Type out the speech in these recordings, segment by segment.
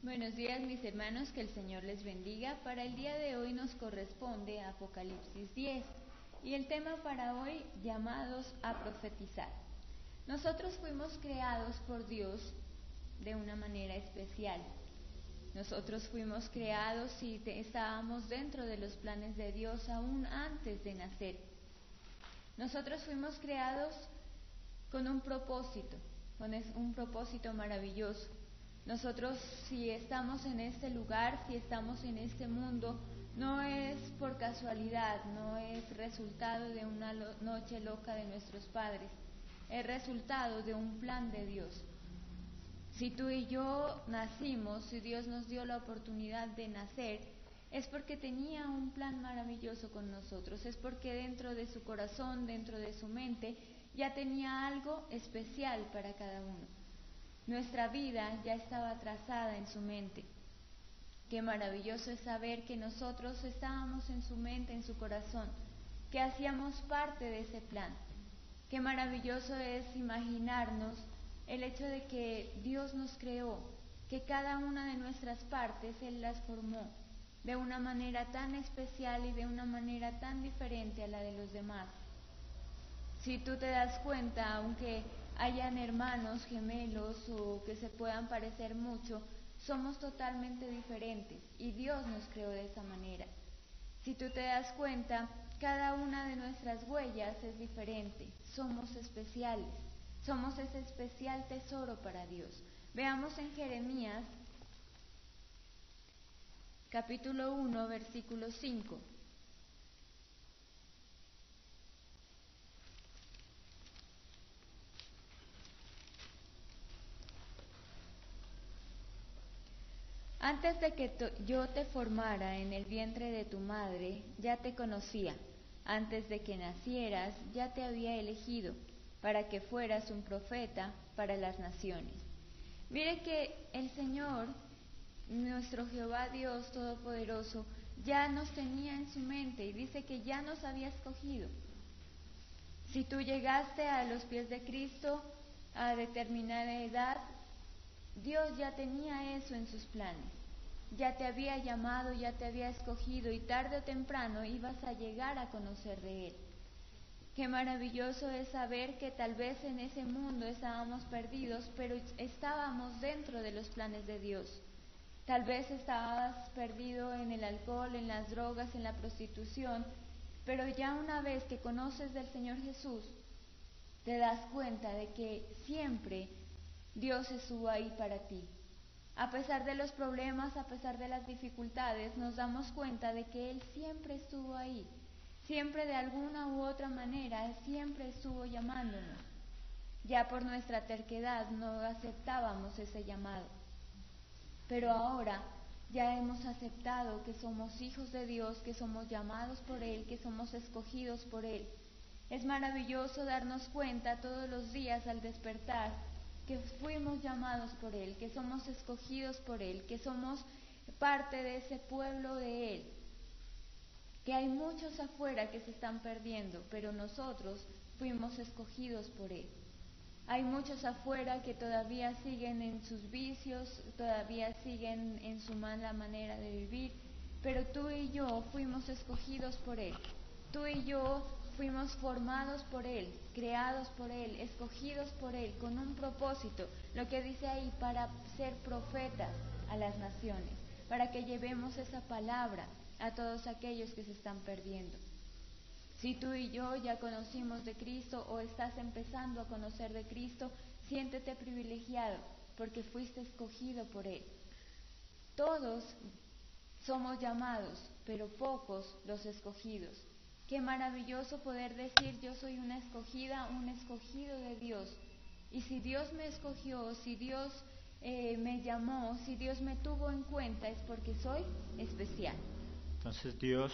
Buenos días, mis hermanos, que el Señor les bendiga. Para el día de hoy nos corresponde Apocalipsis 10 y el tema para hoy, llamados a profetizar. Nosotros fuimos creados por Dios de una manera especial. Nosotros fuimos creados y estábamos dentro de los planes de Dios aún antes de nacer. Nosotros fuimos creados con un propósito maravilloso. Nosotros, si estamos en este lugar, si estamos en este mundo, no es por casualidad, no es resultado de una noche loca de nuestros padres, es resultado de un plan de Dios. Si tú y yo nacimos, si Dios nos dio la oportunidad de nacer, es porque tenía un plan maravilloso con nosotros, es porque dentro de su corazón, dentro de su mente, ya tenía algo especial para cada uno. Nuestra vida ya estaba trazada en su mente. Qué maravilloso es saber que nosotros estábamos en su mente, en su corazón, que hacíamos parte de ese plan. Qué maravilloso es imaginarnos el hecho de que Dios nos creó, que cada una de nuestras partes Él las formó de una manera tan especial y de una manera tan diferente a la de los demás. Si tú te das cuenta, aunque hayan hermanos gemelos o que se puedan parecer mucho, somos totalmente diferentes y Dios nos creó de esa manera. Si tú te das cuenta, cada una de nuestras huellas es diferente, somos especiales, somos ese especial tesoro para Dios. Veamos en Jeremías, capítulo 1, versículo 5. Antes de que yo te formara en el vientre de tu madre, ya te conocía. Antes de que nacieras, ya te había elegido, para que fueras un profeta para las naciones. Mire que el Señor, nuestro Jehová Dios Todopoderoso, ya nos tenía en su mente y dice que ya nos había escogido. Si tú llegaste a los pies de Cristo a determinada edad, Dios ya tenía eso en sus planes, ya te había llamado, ya te había escogido y tarde o temprano ibas a llegar a conocer de Él. Qué maravilloso es saber que tal vez en ese mundo estábamos perdidos, pero estábamos dentro de los planes de Dios. Tal vez estabas perdido en el alcohol, en las drogas, en la prostitución, pero ya una vez que conoces del Señor Jesús, te das cuenta de que siempre Dios estuvo ahí para ti. A pesar de los problemas, a pesar de las dificultades, nos damos cuenta de que Él siempre estuvo ahí. Siempre de alguna u otra manera, siempre estuvo llamándonos. Ya por nuestra terquedad no aceptábamos ese llamado. Pero ahora ya hemos aceptado que somos hijos de Dios, que somos llamados por Él, que somos escogidos por Él. Es maravilloso darnos cuenta todos los días al despertar que fuimos llamados por Él, que somos escogidos por Él, que somos parte de ese pueblo de Él, que hay muchos afuera que se están perdiendo, pero nosotros fuimos escogidos por Él. Hay muchos afuera que todavía siguen en sus vicios, todavía siguen en su mala manera de vivir, pero tú y yo fuimos escogidos por Él. Tú y yo fuimos formados por Él, creados por Él, escogidos por Él, con un propósito, lo que dice ahí, para ser profetas a las naciones, para que llevemos esa palabra a todos aquellos que se están perdiendo. Si tú y yo ya conocimos de Cristo o estás empezando a conocer de Cristo, siéntete privilegiado porque fuiste escogido por Él. Todos somos llamados, pero pocos los escogidos. Qué maravilloso poder decir: yo soy una escogida, un escogido de Dios. Y si Dios me escogió, si Dios me llamó, si Dios me tuvo en cuenta, es porque soy especial. Entonces Dios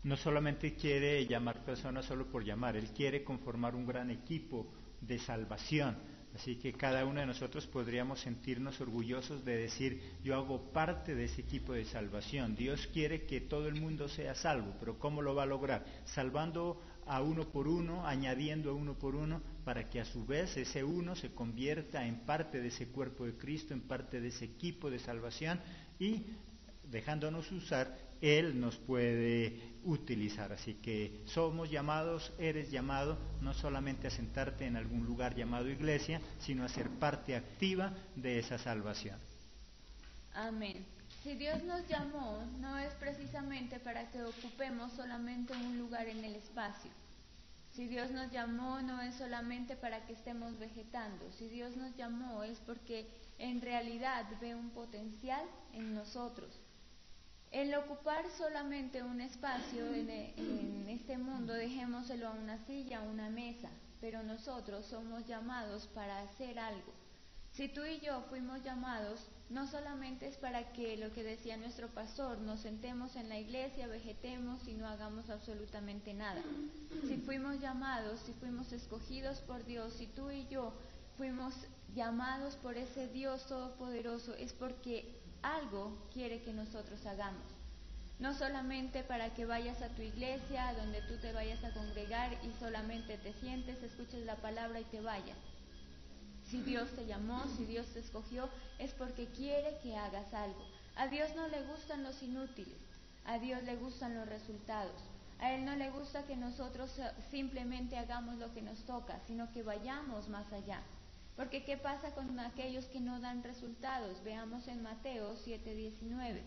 no solamente quiere llamar personas solo por llamar, Él quiere conformar un gran equipo de salvación. Así que cada uno de nosotros podríamos sentirnos orgullosos de decir: yo hago parte de ese equipo de salvación. Dios quiere que todo el mundo sea salvo, pero ¿cómo lo va a lograr? Salvando a uno por uno, añadiendo a uno por uno, para que a su vez ese uno se convierta en parte de ese cuerpo de Cristo, en parte de ese equipo de salvación, y dejándonos usar, Él nos puede utilizar. Así que somos llamados, eres llamado, no solamente a sentarte en algún lugar llamado iglesia, sino a ser parte activa de esa salvación. Amén. Si Dios nos llamó, no es precisamente para que ocupemos solamente un lugar en el espacio. Si Dios nos llamó, no es solamente para que estemos vegetando. Si Dios nos llamó, es porque en realidad ve un potencial en nosotros. El ocupar solamente un espacio en este mundo, dejémoselo a una silla, a una mesa, pero nosotros somos llamados para hacer algo. Si tú y yo fuimos llamados, no solamente es para que, lo que decía nuestro pastor, nos sentemos en la iglesia, vegetemos y no hagamos absolutamente nada. Si fuimos llamados, si fuimos escogidos por Dios, si tú y yo fuimos llamados por ese Dios todopoderoso, es porque algo quiere que nosotros hagamos. No solamente para que vayas a tu iglesia, donde tú te vayas a congregar y solamente te sientes, escuches la palabra y te vayas. Si Dios te llamó, si Dios te escogió, es porque quiere que hagas algo. A Dios no le gustan los inútiles, a Dios le gustan los resultados. A Él no le gusta que nosotros simplemente hagamos lo que nos toca, sino que vayamos más allá. Porque ¿qué pasa con aquellos que no dan resultados? Veamos en Mateo 7:19.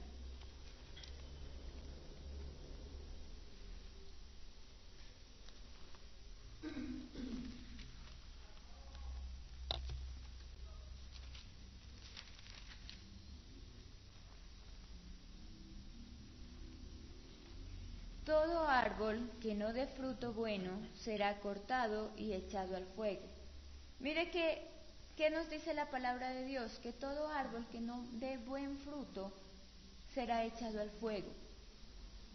Todo árbol que no dé fruto bueno será cortado y echado al fuego. Mire ¿qué nos dice la palabra de Dios? Que todo árbol que no dé buen fruto será echado al fuego.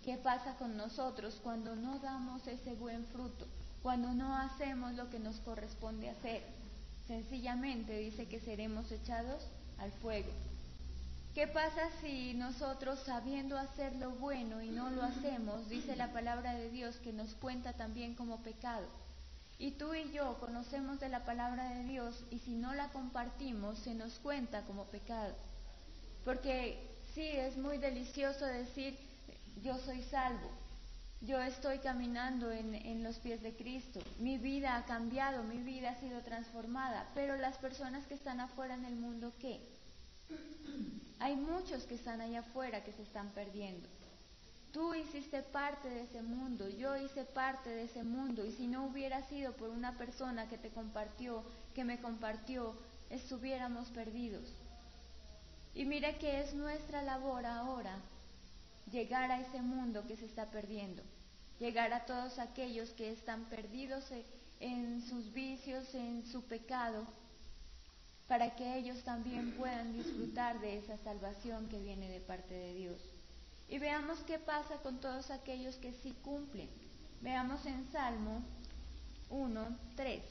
¿Qué pasa con nosotros cuando no damos ese buen fruto? Cuando no hacemos lo que nos corresponde hacer. Sencillamente dice que seremos echados al fuego. ¿Qué pasa si nosotros, sabiendo hacer lo bueno y no lo hacemos, dice la palabra de Dios que nos cuenta también como pecado? Y tú y yo conocemos de la palabra de Dios y si no la compartimos se nos cuenta como pecado. Porque sí, es muy delicioso decir, yo soy salvo, yo estoy caminando en los pies de Cristo, mi vida ha cambiado, mi vida ha sido transformada, pero las personas que están afuera en el mundo, ¿qué? Hay muchos que están allá afuera que se están perdiendo. Tú hiciste parte de ese mundo, yo hice parte de ese mundo, y si no hubiera sido por una persona que te compartió, que me compartió, estuviéramos perdidos. Y mira que es nuestra labor ahora llegar a ese mundo que se está perdiendo, llegar a todos aquellos que están perdidos en sus vicios, en su pecado, para que ellos también puedan disfrutar de esa salvación que viene de parte de Dios. Y veamos qué pasa con todos aquellos que sí cumplen. Veamos en Salmo 1:3.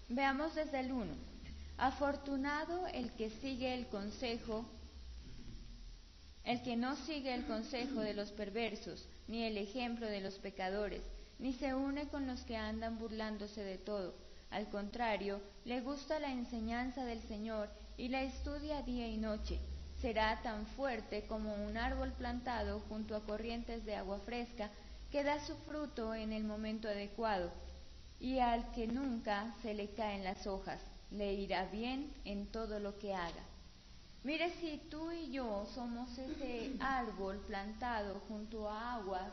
Veamos desde el 1. Afortunado el que sigue el consejo, el que no sigue el consejo de los perversos, ni el ejemplo de los pecadores, ni se une con los que andan burlándose de todo. Al contrario, le gusta la enseñanza del Señor y la estudia día y noche. Será tan fuerte como un árbol plantado junto a corrientes de agua fresca, que da su fruto en el momento adecuado, y al que nunca se le caen las hojas, le irá bien en todo lo que haga. Mire, si tú y yo somos ese árbol plantado junto a aguas,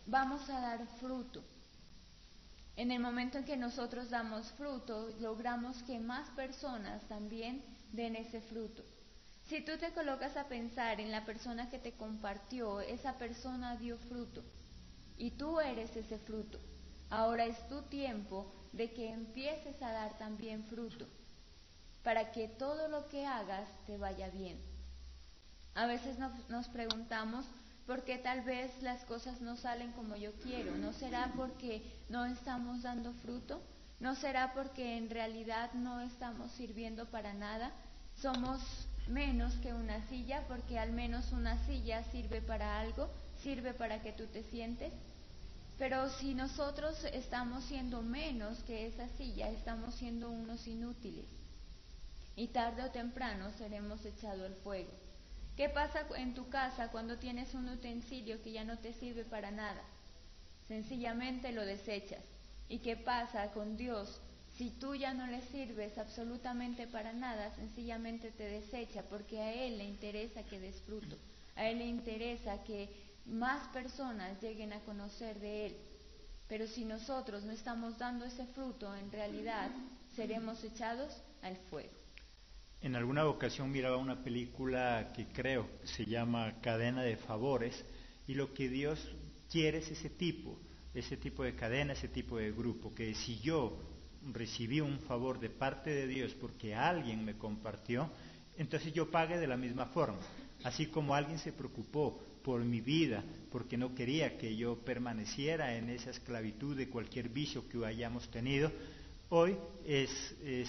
vamos a dar fruto. En el momento en que nosotros damos fruto, logramos que más personas también den ese fruto. Si tú te colocas a pensar en la persona que te compartió, esa persona dio fruto y tú eres ese fruto. Ahora es tu tiempo de que empieces a dar también fruto, para que todo lo que hagas te vaya bien. A veces nos preguntamos por qué tal vez las cosas no salen como yo quiero. ¿No será porque no estamos dando fruto? ¿No será porque en realidad no estamos sirviendo para nada? Somos menos que una silla, porque al menos una silla sirve para algo, sirve para que tú te sientes. Pero si nosotros estamos siendo menos que esa silla, estamos siendo unos inútiles. Y tarde o temprano seremos echados al fuego. ¿Qué pasa en tu casa cuando tienes un utensilio que ya no te sirve para nada? Sencillamente lo desechas. ¿Y qué pasa con Dios? Si tú ya no le sirves absolutamente para nada, sencillamente te desecha, porque a Él le interesa que des fruto. A Él le interesa que más personas lleguen a conocer de Él. Pero si nosotros no estamos dando ese fruto, en realidad seremos echados al fuego. En alguna ocasión miraba una película que creo se llama Cadena de Favores, y lo que Dios quiere es ese tipo de cadena, ese tipo de grupo, que si yo recibí un favor de parte de Dios porque alguien me compartió, entonces yo pague de la misma forma. Así como alguien se preocupó por mi vida porque no quería que yo permaneciera en esa esclavitud de cualquier vicio que hayamos tenido, hoy es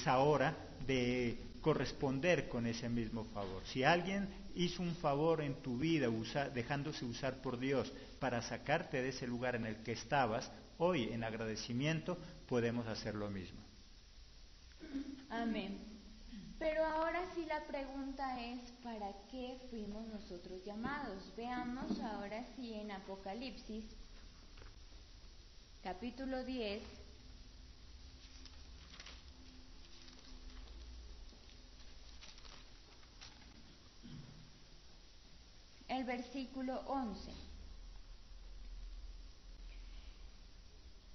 hora de corresponder con ese mismo favor. Si alguien hizo un favor en tu vida dejándose usar por Dios para sacarte de ese lugar en el que estabas, hoy en agradecimiento podemos hacer lo mismo. Amén. Pero ahora sí la pregunta es, ¿para qué fuimos nosotros llamados? Veamos ahora sí en Apocalipsis, capítulo 10, el versículo 11.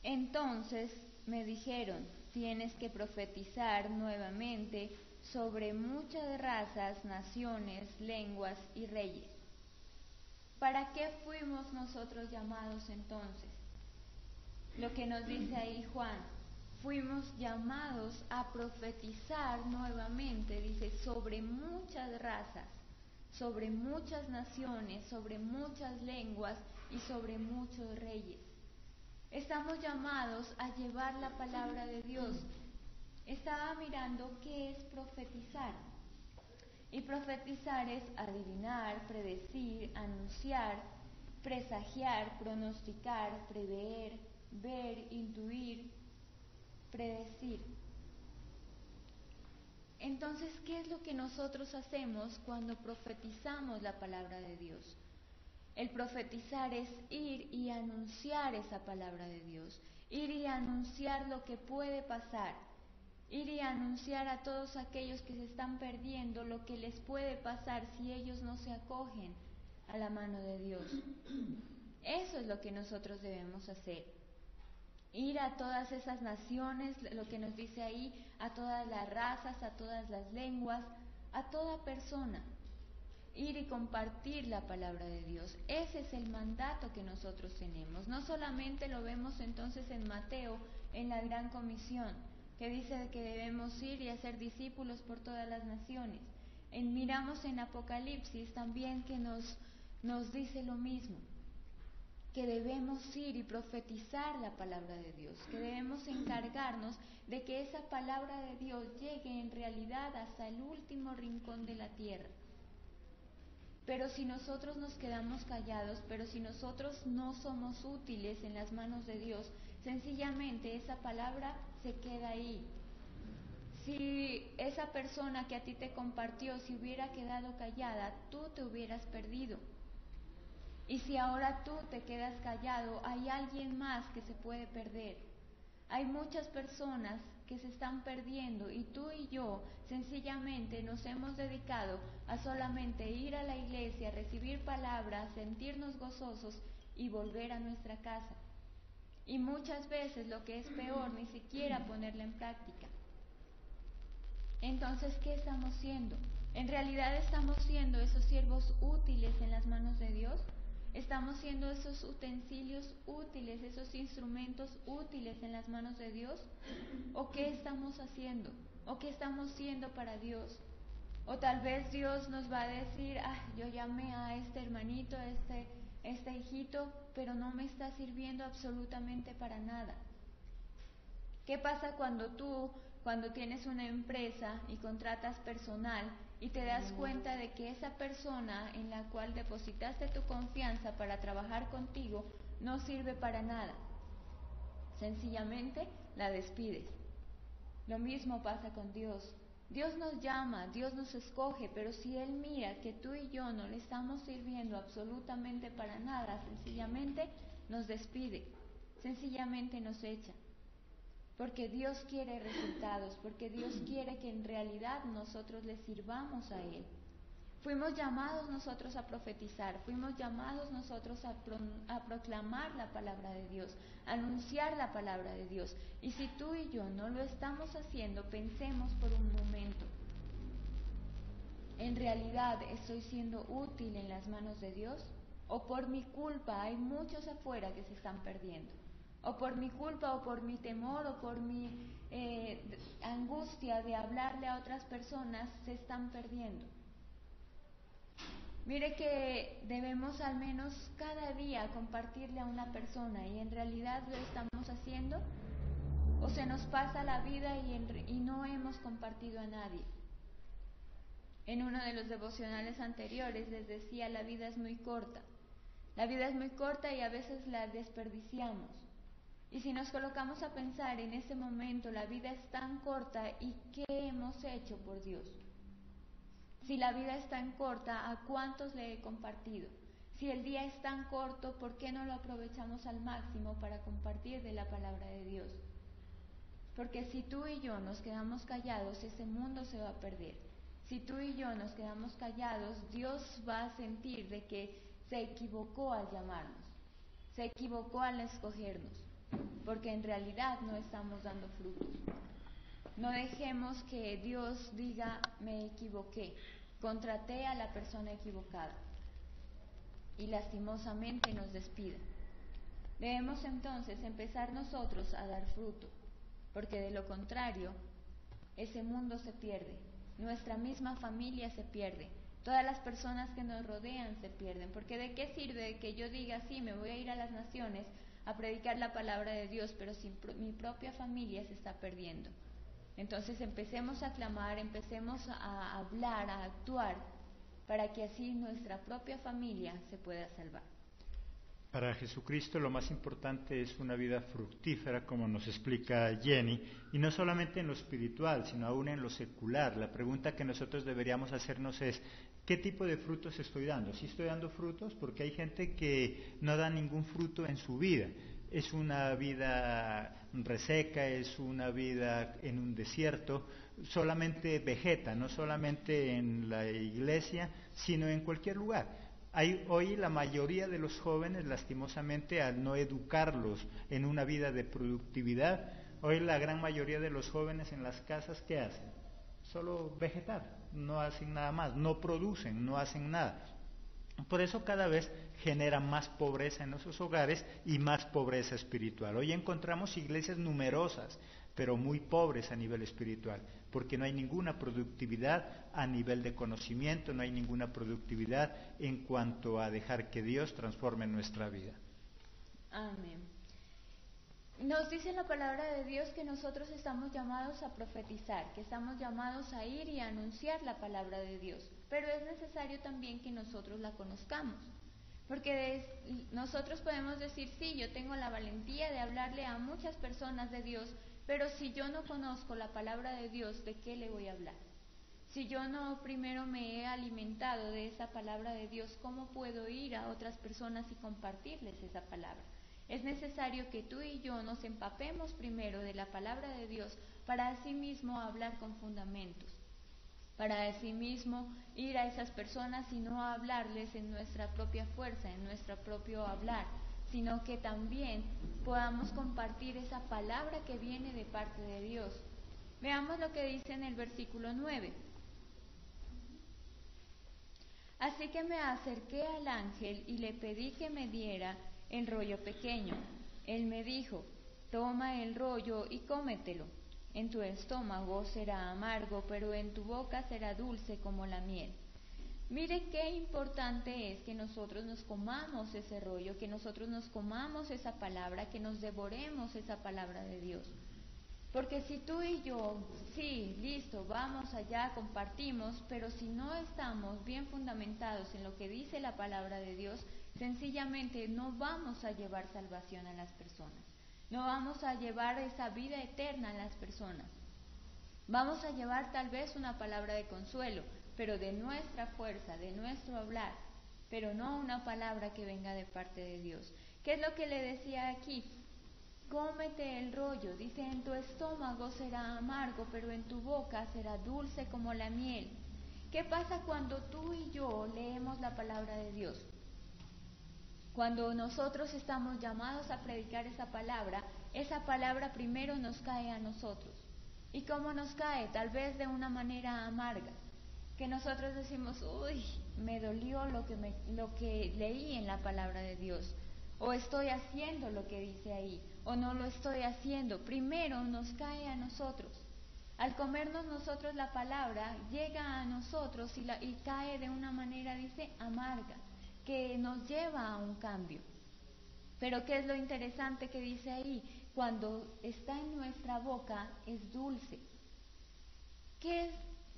Entonces me dijeron, tienes que profetizar nuevamente sobre muchas razas, naciones, lenguas y reyes. ¿Para qué fuimos nosotros llamados entonces? Lo que nos dice ahí Juan, fuimos llamados a profetizar nuevamente, dice, sobre muchas razas, sobre muchas naciones, sobre muchas lenguas y sobre muchos reyes. Estamos llamados a llevar la palabra de Dios. Estaba mirando qué es profetizar. Y profetizar es adivinar, predecir, anunciar, presagiar, pronosticar, prever, ver, intuir, predecir. Entonces, ¿qué es lo que nosotros hacemos cuando profetizamos la palabra de Dios? El profetizar es ir y anunciar esa palabra de Dios, ir y anunciar lo que puede pasar, ir y anunciar a todos aquellos que se están perdiendo lo que les puede pasar si ellos no se acogen a la mano de Dios. Eso es lo que nosotros debemos hacer. Ir a todas esas naciones, lo que nos dice ahí, a todas las razas, a todas las lenguas, a toda persona. Ir y compartir la palabra de Dios. Ese es el mandato que nosotros tenemos. No solamente lo vemos entonces en Mateo, en la Gran Comisión, que dice que debemos ir y hacer discípulos por todas las naciones. Miramos en Apocalipsis también que nos dice lo mismo, que debemos ir y profetizar la palabra de Dios, que debemos encargarnos de que esa palabra de Dios llegue en realidad hasta el último rincón de la tierra. Pero si nosotros nos quedamos callados, pero si nosotros no somos útiles en las manos de Dios, sencillamente esa palabra se queda ahí. Si esa persona que a ti te compartió se hubiera quedado callada, tú te hubieras perdido. Y si ahora tú te quedas callado, hay alguien más que se puede perder. Hay muchas personas que se están perdiendo y tú y yo sencillamente nos hemos dedicado a solamente ir a la iglesia, recibir palabras, sentirnos gozosos y volver a nuestra casa. Y muchas veces lo que es peor, ni siquiera ponerla en práctica. Entonces, ¿qué estamos siendo? ¿En realidad estamos siendo esos siervos útiles en las manos de Dios? ¿Estamos siendo esos utensilios útiles, esos instrumentos útiles en las manos de Dios? ¿O qué estamos haciendo? ¿O qué estamos siendo para Dios? O tal vez Dios nos va a decir, yo llamé a este hermanito, este hijito, pero no me está sirviendo absolutamente para nada. ¿Qué pasa cuando tienes una empresa y contratas personal y te das cuenta de que esa persona en la cual depositaste tu confianza para trabajar contigo no sirve para nada? Sencillamente la despides. Lo mismo pasa con Dios. Dios nos llama, Dios nos escoge, pero si Él mira que tú y yo no le estamos sirviendo absolutamente para nada, sencillamente nos despide, sencillamente nos echa. Porque Dios quiere resultados, porque Dios quiere que en realidad nosotros le sirvamos a Él. Fuimos llamados nosotros a profetizar, fuimos llamados nosotros a proclamar la palabra de Dios, a anunciar la palabra de Dios. Y si tú y yo no lo estamos haciendo, pensemos por un momento, ¿en realidad estoy siendo útil en las manos de Dios? ¿O por mi culpa hay muchos afuera que se están perdiendo? ¿O por mi culpa, o por mi temor, o por mi angustia de hablarle a otras personas se están perdiendo? Mire que debemos al menos cada día compartirle a una persona, y en realidad lo estamos haciendo, o se nos pasa la vida y no hemos compartido a nadie. En uno de los devocionales anteriores les decía, la vida es muy corta. La vida es muy corta y a veces la desperdiciamos. Y si nos colocamos a pensar en ese momento, la vida es tan corta, ¿y qué hemos hecho por Dios? Si la vida es tan corta, ¿a cuántos le he compartido? Si el día es tan corto, ¿por qué no lo aprovechamos al máximo para compartir de la palabra de Dios? Porque si tú y yo nos quedamos callados, ese mundo se va a perder. Si tú y yo nos quedamos callados, Dios va a sentir de que se equivocó al llamarnos, se equivocó al escogernos, porque en realidad no estamos dando frutos. No dejemos que Dios diga, me equivoqué, contraté a la persona equivocada, y lastimosamente nos despida. Debemos entonces empezar nosotros a dar fruto, porque de lo contrario, ese mundo se pierde, nuestra misma familia se pierde, todas las personas que nos rodean se pierden, porque ¿de qué sirve que yo diga, sí, me voy a ir a las naciones a predicar la palabra de Dios, pero si mi propia familia se está perdiendo? Entonces empecemos a clamar, empecemos a hablar, a actuar, para que así nuestra propia familia se pueda salvar. Para Jesucristo lo más importante es una vida fructífera, como nos explica Jenny, y no solamente en lo espiritual, sino aún en lo secular. La pregunta que nosotros deberíamos hacernos es, ¿qué tipo de frutos estoy dando? ¿Sí estoy dando frutos? Porque hay gente que no da ningún fruto en su vida. Es una vida reseca, es una vida en un desierto, solamente vegeta, no solamente en la iglesia, sino en cualquier lugar. Hoy la mayoría de los jóvenes, lastimosamente, al no educarlos en una vida de productividad, hoy la gran mayoría de los jóvenes en las casas, ¿qué hacen? Solo vegetar, no hacen nada más, no producen, no hacen nada. Por eso cada vez genera más pobreza en esos hogares y más pobreza espiritual. Hoy encontramos iglesias numerosas, pero muy pobres a nivel espiritual, porque no hay ninguna productividad a nivel de conocimiento, no hay ninguna productividad en cuanto a dejar que Dios transforme nuestra vida. Amén. Nos dice la palabra de Dios que nosotros estamos llamados a profetizar, que estamos llamados a ir y a anunciar la palabra de Dios, pero es necesario también que nosotros la conozcamos, porque nosotros podemos decir, sí, yo tengo la valentía de hablarle a muchas personas de Dios, pero si yo no conozco la palabra de Dios, ¿de qué le voy a hablar? Si yo no primero me he alimentado de esa palabra de Dios, ¿cómo puedo ir a otras personas y compartirles esa palabra? Es necesario que tú y yo nos empapemos primero de la palabra de Dios para así mismo hablar con fundamentos, para así mismo ir a esas personas y no hablarles en nuestra propia fuerza, en nuestro propio hablar, sino que también podamos compartir esa palabra que viene de parte de Dios. Veamos lo que dice en el versículo 9. Así que me acerqué al ángel y le pedí que me diera el rollo pequeño. Él me dijo, toma el rollo y cómetelo. En tu estómago será amargo, pero en tu boca será dulce como la miel. Mire qué importante es que nosotros nos comamos ese rollo, que nosotros nos comamos esa palabra, que nos devoremos esa palabra de Dios. Porque si tú y yo, sí, listo, vamos allá, compartimos, pero si no estamos bien fundamentados en lo que dice la palabra de Dios, sencillamente no vamos a llevar salvación a las personas. No vamos a llevar esa vida eterna a las personas. Vamos a llevar tal vez una palabra de consuelo, pero de nuestra fuerza, de nuestro hablar, pero no una palabra que venga de parte de Dios. ¿Qué es lo que le decía aquí? Cómete el rollo, dice, en tu estómago será amargo, pero en tu boca será dulce como la miel. ¿Qué pasa cuando tú y yo leemos la palabra de Dios? Cuando nosotros estamos llamados a predicar esa palabra primero nos cae a nosotros. ¿Y cómo nos cae? Tal vez de una manera amarga, que nosotros decimos, uy, me dolió lo que leí en la palabra de Dios, o estoy haciendo lo que dice ahí, o no lo estoy haciendo. Primero nos cae a nosotros. Al comernos nosotros la palabra, llega a nosotros y cae de una manera, dice, amarga, que nos lleva a un cambio. Pero ¿qué es lo interesante que dice ahí? Cuando está en nuestra boca es dulce.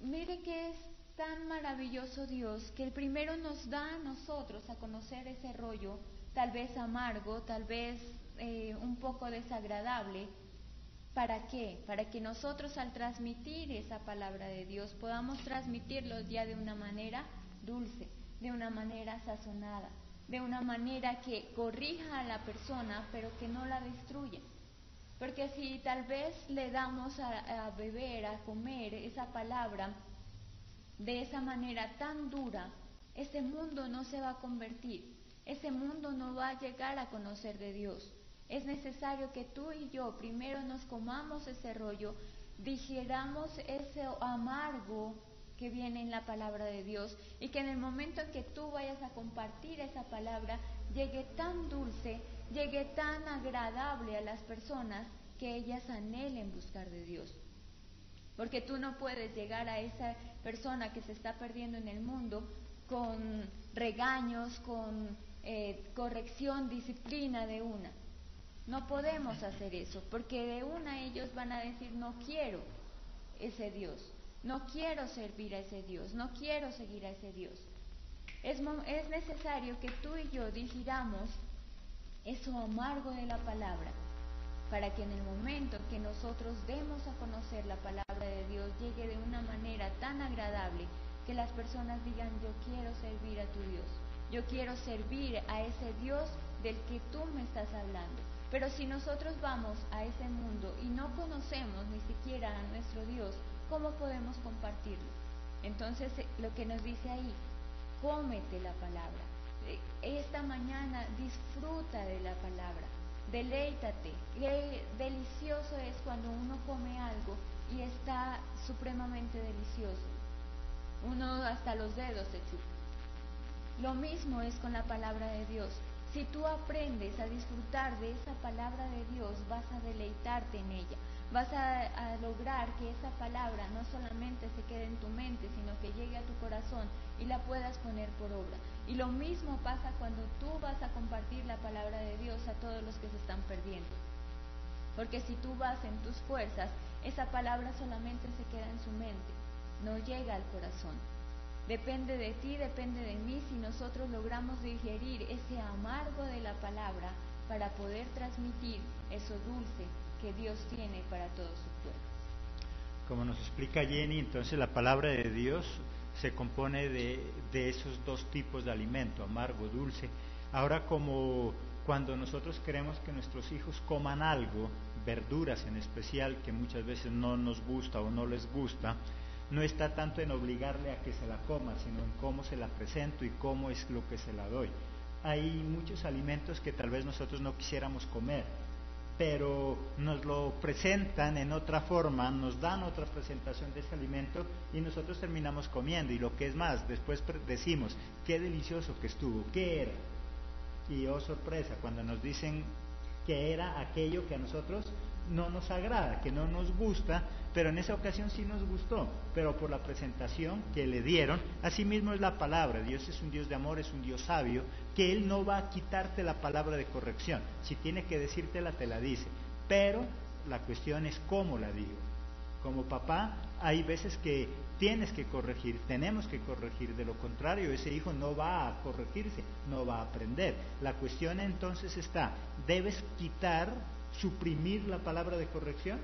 Mire que es tan maravilloso Dios, que el primero nos da a nosotros a conocer ese rollo, tal vez amargo, tal vez un poco desagradable. ¿Para qué? Para que nosotros al transmitir esa palabra de Dios podamos transmitirlo ya de una manera dulce, de una manera sazonada, de una manera que corrija a la persona, pero que no la destruya. Porque si tal vez le damos a beber, a comer esa palabra de esa manera tan dura, ese mundo no se va a convertir, ese mundo no va a llegar a conocer de Dios. Es necesario que tú y yo primero nos comamos ese rollo, digiramos ese amargo que viene en la palabra de Dios, y que en el momento en que tú vayas a compartir esa palabra, llegue tan dulce, llegue tan agradable a las personas, que ellas anhelen buscar de Dios. Porque tú no puedes llegar a esa persona que se está perdiendo en el mundo con regaños, con corrección, disciplina de una. No podemos hacer eso, porque de una ellos van a decir, no quiero ese Dios, no quiero servir a ese Dios, no quiero seguir a ese Dios. Es necesario que tú y yo digiramos eso amargo de la palabra, para que en el momento que nosotros demos a conocer la palabra de Dios, llegue de una manera tan agradable, que las personas digan, yo quiero servir a tu Dios, yo quiero servir a ese Dios del que tú me estás hablando. Pero si nosotros vamos a ese mundo y no conocemos ni siquiera a nuestro Dios, ¿cómo podemos compartirlo? Entonces, lo que nos dice ahí, cómete la palabra. Esta mañana disfruta de la palabra, deleítate. Qué delicioso es cuando uno come algo y está supremamente delicioso. Uno hasta los dedos se chupa. Lo mismo es con la palabra de Dios. Si tú aprendes a disfrutar de esa palabra de Dios, vas a deleitarte en ella. Vas a lograr que esa palabra no solamente se quede en tu mente, sino que llegue a tu corazón y la puedas poner por obra. Y lo mismo pasa cuando tú vas a compartir la palabra de Dios a todos los que se están perdiendo. Porque si tú vas en tus fuerzas, esa palabra solamente se queda en su mente, no llega al corazón. Depende de ti, depende de mí, si nosotros logramos digerir ese amargo de la palabra para poder transmitir eso dulce que Dios tiene para todo su pueblo. Como nos explica Jenny, entonces la palabra de Dios se compone de esos dos tipos de alimento, amargo, dulce. Ahora, como cuando nosotros queremos que nuestros hijos coman algo, verduras en especial, que muchas veces no nos gusta o no les gusta, no está tanto en obligarle a que se la coma, sino en cómo se la presento y cómo es lo que se la doy. Hay muchos alimentos que tal vez nosotros no quisiéramos comer, pero nos lo presentan en otra forma, nos dan otra presentación de ese alimento y nosotros terminamos comiendo. Y lo que es más, después decimos, qué delicioso que estuvo, ¿qué era? Y oh sorpresa, cuando nos dicen que era aquello que a nosotros no nos agrada, que no nos gusta, pero en esa ocasión sí nos gustó, pero por la presentación que le dieron. Asimismo es la palabra. Dios es un Dios de amor, es un Dios sabio, que Él no va a quitarte la palabra de corrección. Si tiene que decírtela, te la dice, pero la cuestión es cómo la digo. Como papá, hay veces que tienes que corregir, tenemos que corregir, de lo contrario ese hijo no va a corregirse, no va a aprender. La cuestión entonces está, ¿debes quitar, suprimir la palabra de corrección?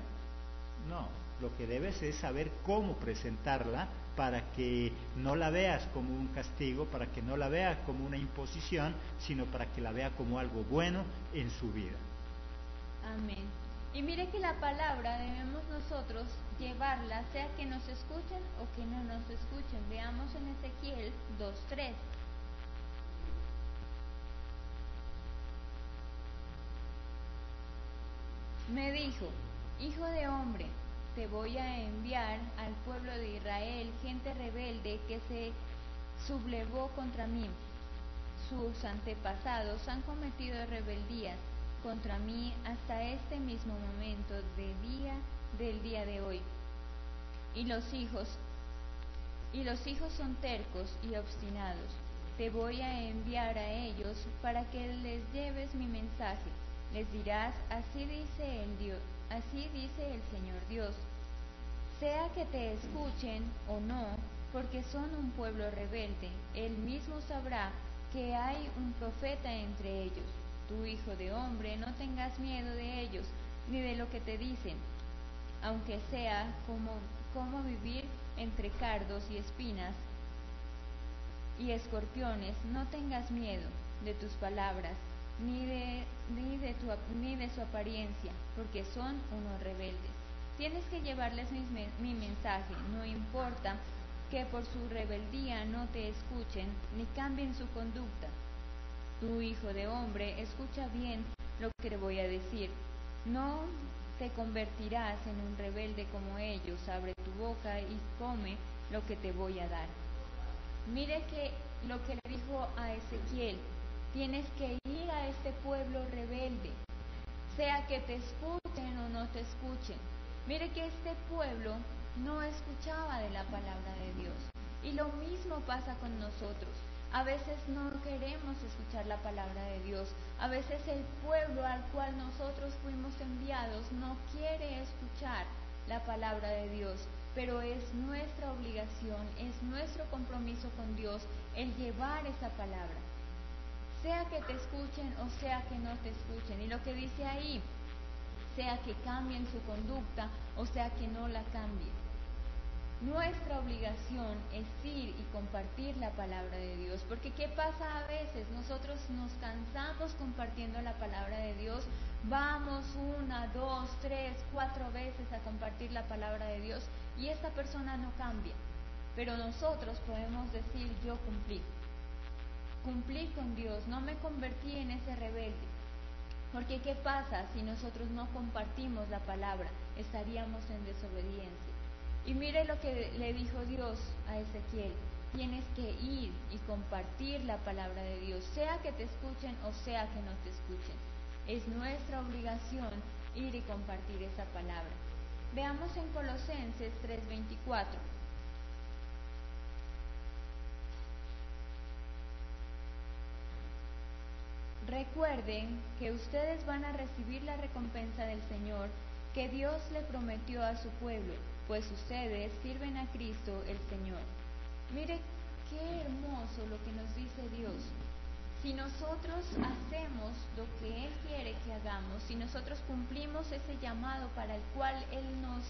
No, lo que debes es saber cómo presentarla para que no la veas como un castigo, para que no la veas como una imposición, sino para que la vea como algo bueno en su vida. Amén. Y mire que la palabra debemos nosotros llevarla, sea que nos escuchen o que no nos escuchen. Veamos en Ezequiel 2:3. Me dijo, hijo de hombre, te voy a enviar al pueblo de Israel, gente rebelde que se sublevó contra mí. Sus antepasados han cometido rebeldías contra mí hasta este mismo momento del día de hoy. Y los hijos son tercos y obstinados. Te voy a enviar a ellos para que les lleves mi mensaje. Les dirás, así dice el Señor Dios. Sea que te escuchen o no, porque son un pueblo rebelde, Él mismo sabrá que hay un profeta entre ellos. Tu hijo de hombre, no tengas miedo de ellos, ni de lo que te dicen, aunque sea como vivir entre cardos y espinas y escorpiones. No tengas miedo de tus palabras, ni de su apariencia, porque son unos rebeldes. Tienes que llevarles mi mensaje, no importa que por su rebeldía no te escuchen ni cambien su conducta. Tu hijo de hombre, escucha bien lo que te voy a decir. No te convertirás en un rebelde como ellos. Abre tu boca y come lo que te voy a dar. Mire que lo que le dijo a Ezequiel, tienes que ir a este pueblo rebelde, sea que te escuchen o no te escuchen. Mire que este pueblo no escuchaba de la palabra de Dios. Y lo mismo pasa con nosotros. A veces no queremos escuchar la palabra de Dios. A veces el pueblo al cual nosotros fuimos enviados no quiere escuchar la palabra de Dios. Pero es nuestra obligación, es nuestro compromiso con Dios el llevar esa palabra. Sea que te escuchen o sea que no te escuchen. Y lo que dice ahí, sea que cambien su conducta o sea que no la cambien. Nuestra obligación es ir y compartir la palabra de Dios, porque ¿qué pasa a veces? Nosotros nos cansamos compartiendo la palabra de Dios, vamos 1, 2, 3, 4 veces a compartir la palabra de Dios y esta persona no cambia, pero nosotros podemos decir, yo cumplí con Dios, no me convertí en ese rebelde. Porque ¿qué pasa si nosotros no compartimos la palabra? Estaríamos en desobediencia. Y mire lo que le dijo Dios a Ezequiel, tienes que ir y compartir la palabra de Dios, sea que te escuchen o sea que no te escuchen. Es nuestra obligación ir y compartir esa palabra. Veamos en Colosenses 3:24. Recuerden que ustedes van a recibir la recompensa del Señor que Dios le prometió a su pueblo, pues ustedes sirven a Cristo el Señor. Mire qué hermoso lo que nos dice Dios. Si nosotros hacemos lo que Él quiere que hagamos, si nosotros cumplimos ese llamado para el cual Él nos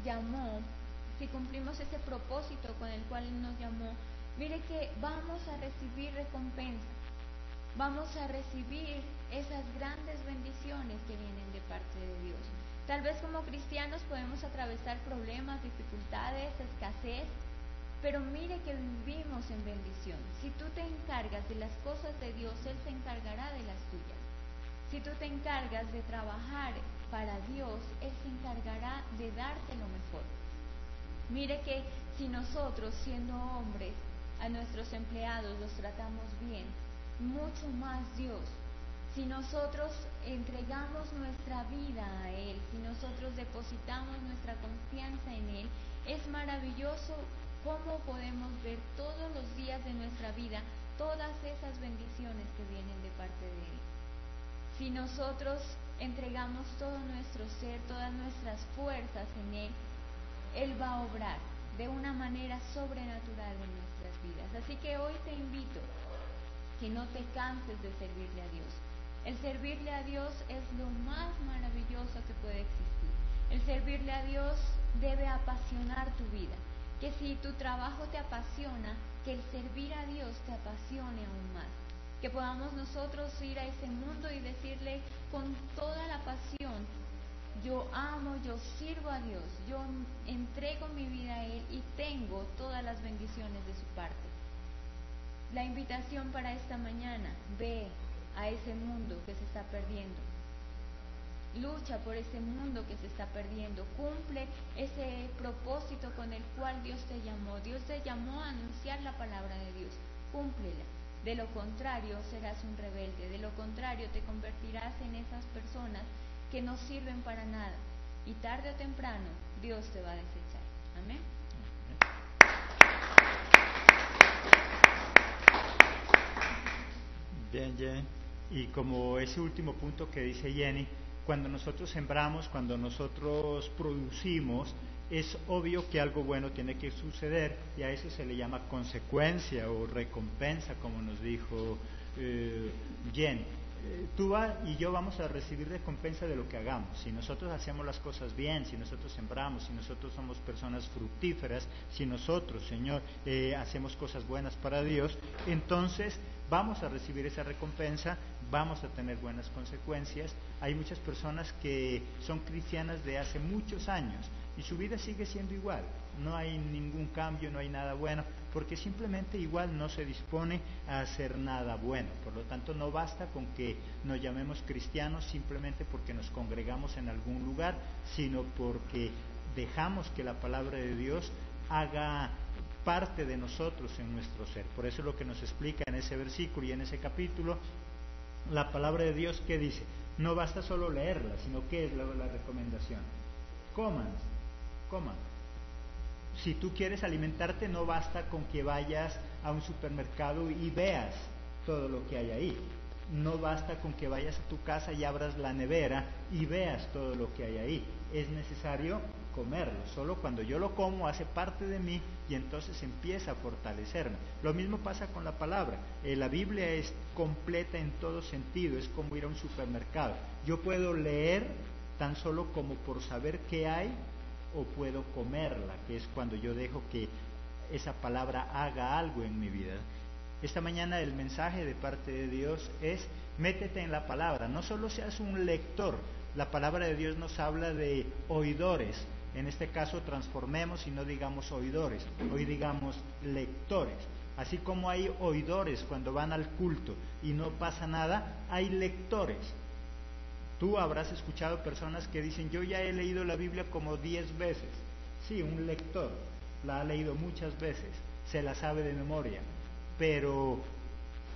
llamó, si cumplimos ese propósito con el cual Él nos llamó, mire que vamos a recibir recompensa. Vamos a recibir esas grandes bendiciones que vienen de parte de Dios. Tal vez como cristianos podemos atravesar problemas, dificultades, escasez, pero mire que vivimos en bendición. Si tú te encargas de las cosas de Dios, Él se encargará de las tuyas. Si tú te encargas de trabajar para Dios, Él se encargará de darte lo mejor. Mire que si nosotros, siendo hombres, a nuestros empleados los tratamos bien, mucho más Dios. Si nosotros entregamos nuestra vida a Él, si nosotros depositamos nuestra confianza en Él, es maravilloso cómo podemos ver todos los días de nuestra vida todas esas bendiciones que vienen de parte de Él. Si nosotros entregamos todo nuestro ser, todas nuestras fuerzas en Él, Él va a obrar de una manera sobrenatural en nuestras vidas. Así que hoy te invito que no te canses de servirle a Dios. El servirle a Dios es lo más maravilloso que puede existir. El servirle a Dios debe apasionar tu vida. Que si tu trabajo te apasiona, que el servir a Dios te apasione aún más. Que podamos nosotros ir a ese mundo y decirle con toda la pasión: yo amo, yo sirvo a Dios, yo entrego mi vida a Él y tengo todas las bendiciones de su parte. La invitación para esta mañana: ve a ese mundo que se está perdiendo. Lucha por ese mundo que se está perdiendo. Cumple ese propósito con el cual Dios te llamó. Dios te llamó a anunciar la palabra de Dios. Cúmplela. De lo contrario, serás un rebelde. De lo contrario, te convertirás en esas personas que no sirven para nada. Y tarde o temprano, Dios te va a desechar. Amén. Bien, Jenny. Y como ese último punto que dice Jenny, cuando nosotros sembramos, cuando nosotros producimos, es obvio que algo bueno tiene que suceder, y a eso se le llama consecuencia o recompensa, como nos dijo Jenny. Tú y yo vamos a recibir recompensa de lo que hagamos. Si nosotros hacemos las cosas bien, si nosotros sembramos, si nosotros somos personas fructíferas, si nosotros, Señor, hacemos cosas buenas para Dios, entonces vamos a recibir esa recompensa, vamos a tener buenas consecuencias. Hay muchas personas que son cristianas de hace muchos años y su vida sigue siendo igual, no hay ningún cambio, no hay nada bueno, porque simplemente igual no se dispone a hacer nada bueno. Por lo tanto, no basta con que nos llamemos cristianos simplemente porque nos congregamos en algún lugar, sino porque dejamos que la palabra de Dios haga parte de nosotros en nuestro ser. Por eso es lo que nos explica en ese versículo y en ese capítulo la palabra de Dios, que dice: no basta solo leerla, sino que es la recomendación: coman. Si tú quieres alimentarte, no basta con que vayas a un supermercado y veas todo lo que hay ahí. No basta con que vayas a tu casa y abras la nevera y veas todo lo que hay ahí. Es necesario comerlo. Solo cuando yo lo como hace parte de mí y entonces empieza a fortalecerme. Lo mismo pasa con la palabra. La Biblia es completa en todo sentido, es como ir a un supermercado. Yo puedo leer tan solo como por saber qué hay, o puedo comerla, que es cuando yo dejo que esa palabra haga algo en mi vida. Esta mañana el mensaje de parte de Dios es: métete en la palabra, no solo seas un lector. La palabra de Dios nos habla de oidores. En este caso transformemos y no digamos oidores, hoy digamos lectores. Así como hay oidores cuando van al culto y no pasa nada, hay lectores. Tú habrás escuchado personas que dicen: yo ya he leído la Biblia como 10 veces. Sí, un lector la ha leído muchas veces, se la sabe de memoria, pero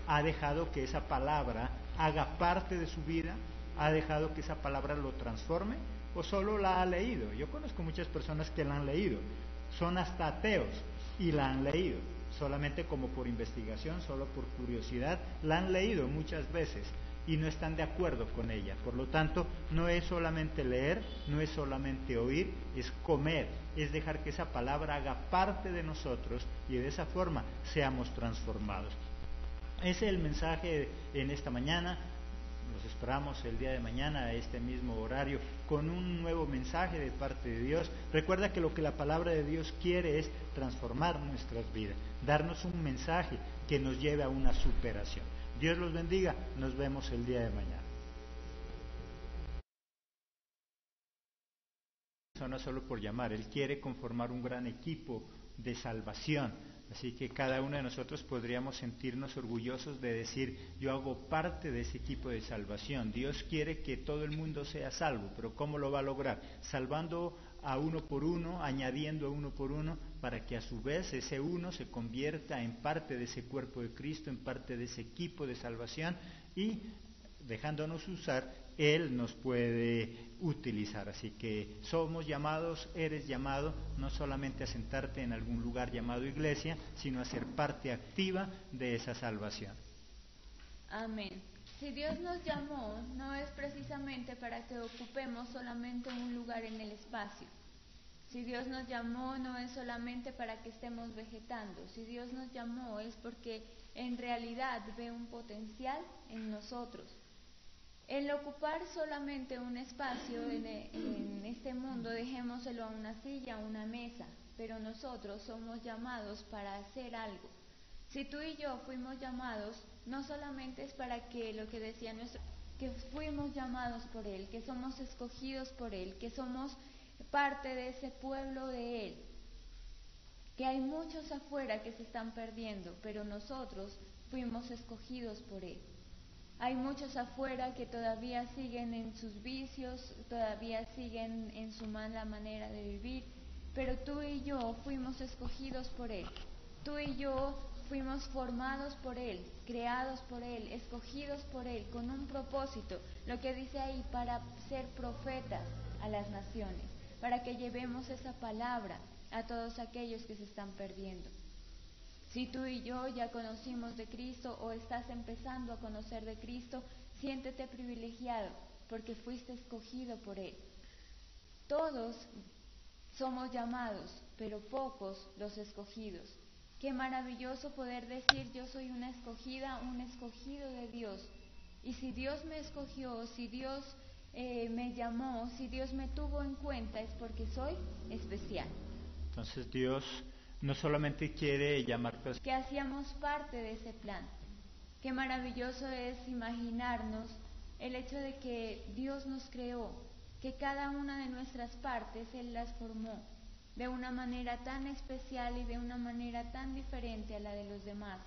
ha dejado que esa palabra haga parte de su vida, ha dejado que esa palabra lo transforme, o solo la ha leído. Yo conozco muchas personas que la han leído, son hasta ateos y la han leído, solamente como por investigación, solo por curiosidad, la han leído muchas veces y no están de acuerdo con ella. Por lo tanto, no es solamente leer, no es solamente oír, es comer, es dejar que esa palabra haga parte de nosotros y de esa forma seamos transformados. Ese es el mensaje en esta mañana. Los esperamos el día de mañana a este mismo horario con un nuevo mensaje de parte de Dios. Recuerda que lo que la palabra de Dios quiere es transformar nuestras vidas, darnos un mensaje que nos lleve a una superación. Dios los bendiga, nos vemos el día de mañana. No solo por llamar, Él quiere conformar un gran equipo de salvación. Así que cada uno de nosotros podríamos sentirnos orgullosos de decir: yo hago parte de ese equipo de salvación. Dios quiere que todo el mundo sea salvo, pero ¿cómo lo va a lograr? Salvando a uno por uno, añadiendo a uno por uno, para que a su vez ese uno se convierta en parte de ese cuerpo de Cristo, en parte de ese equipo de salvación, y dejándonos usar, Él nos puede utilizar. Así que somos llamados, eres llamado no solamente a sentarte en algún lugar llamado iglesia, sino a ser parte activa de esa salvación. Amén. Si Dios nos llamó, no es precisamente para que ocupemos solamente un lugar en el espacio. Si Dios nos llamó, no es solamente para que estemos vegetando. Si Dios nos llamó, es porque en realidad ve un potencial en nosotros. El ocupar solamente un espacio en este mundo, dejémoselo a una silla, a una mesa, pero nosotros somos llamados para hacer algo. Si tú y yo fuimos llamados, no solamente es para que lo que decía nuestro, que fuimos llamados por Él, que somos escogidos por Él, que somos parte de ese pueblo de Él, que hay muchos afuera que se están perdiendo, pero nosotros fuimos escogidos por Él. Hay muchos afuera que todavía siguen en sus vicios, todavía siguen en su mala manera de vivir, pero tú y yo fuimos escogidos por Él. Tú y yo fuimos formados por Él, creados por Él, escogidos por Él, con un propósito, lo que dice ahí, para ser profetas a las naciones, para que llevemos esa palabra a todos aquellos que se están perdiendo. Si tú y yo ya conocimos de Cristo o estás empezando a conocer de Cristo, siéntete privilegiado porque fuiste escogido por Él. Todos somos llamados, pero pocos los escogidos. Qué maravilloso poder decir: yo soy una escogida, un escogido de Dios. Y si Dios me escogió, si Dios me llamó, si Dios me tuvo en cuenta, es porque soy especial. Entonces Dios no solamente quiere llamar personas, que hacíamos parte de ese plan. Qué maravilloso es imaginarnos el hecho de que Dios nos creó, que cada una de nuestras partes Él las formó de una manera tan especial y de una manera tan diferente a la de los demás.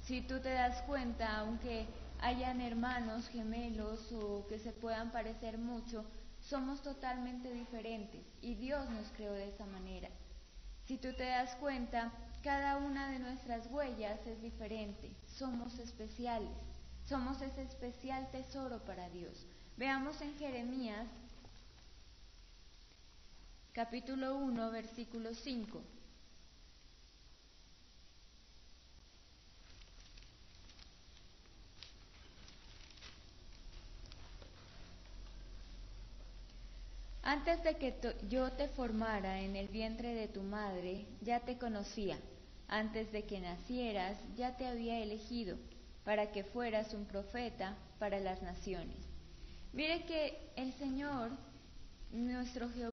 Si tú te das cuenta, aunque hayan hermanos gemelos o que se puedan parecer mucho, somos totalmente diferentes y Dios nos creó de esa manera. Si tú te das cuenta, cada una de nuestras huellas es diferente, somos especiales, somos ese especial tesoro para Dios. Veamos en Jeremías, capítulo 1, versículo 5. Antes de que yo te formara en el vientre de tu madre, ya te conocía. Antes de que nacieras, ya te había elegido, para que fueras un profeta para las naciones. Mire que el Señor, nuestro Jehová...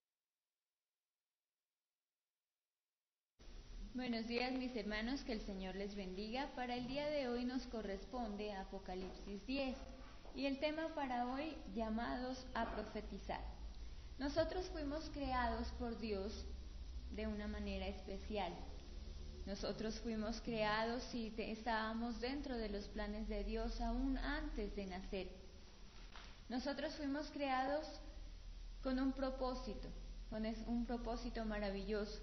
Buenos días, mis hermanos, que el Señor les bendiga. Para el día de hoy nos corresponde Apocalipsis 10, y el tema para hoy, llamados a profetizar. Nosotros fuimos creados por Dios de una manera especial. Nosotros fuimos creados y estábamos dentro de los planes de Dios aún antes de nacer. Nosotros fuimos creados con un propósito maravilloso.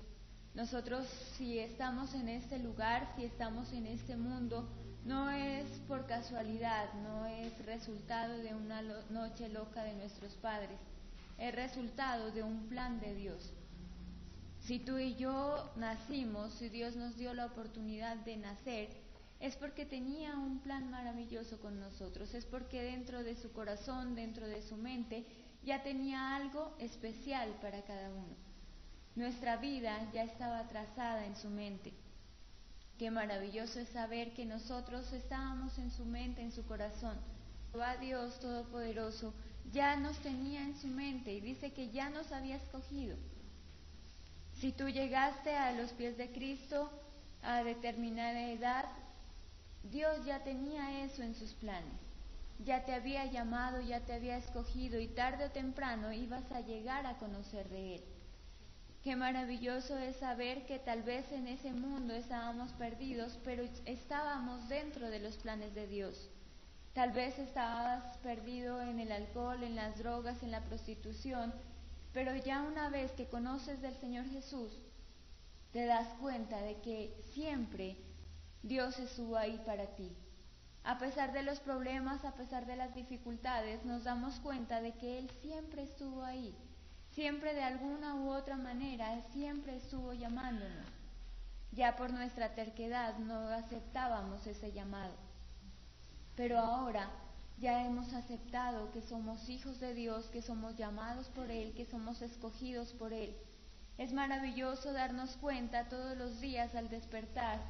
Nosotros, si estamos en este lugar, si estamos en este mundo, no es por casualidad, no es resultado de una noche loca de nuestros padres. Es resultado de un plan de Dios. Si tú y yo nacimos, si Dios nos dio la oportunidad de nacer, es porque tenía un plan maravilloso con nosotros, es porque dentro de su corazón, dentro de su mente, ya tenía algo especial para cada uno. Nuestra vida ya estaba trazada en su mente. Qué maravilloso es saber que nosotros estábamos en su mente, en su corazón. Jehová Dios Todopoderoso ya nos tenía en su mente y dice que ya nos había escogido. Si tú llegaste a los pies de Cristo a determinada edad, Dios ya tenía eso en sus planes. Ya te había llamado, ya te había escogido y tarde o temprano ibas a llegar a conocer de Él. Qué maravilloso es saber que tal vez en ese mundo estábamos perdidos, pero estábamos dentro de los planes de Dios. Tal vez estabas perdido en el alcohol, en las drogas, en la prostitución, pero ya una vez que conoces del Señor Jesús, te das cuenta de que siempre Dios estuvo ahí para ti. A pesar de los problemas, a pesar de las dificultades, nos damos cuenta de que Él siempre estuvo ahí, siempre de alguna u otra manera, siempre estuvo llamándonos. Ya por nuestra terquedad no aceptábamos ese llamado, pero ahora ya hemos aceptado que somos hijos de Dios, que somos llamados por Él, que somos escogidos por Él. Es maravilloso darnos cuenta todos los días al despertar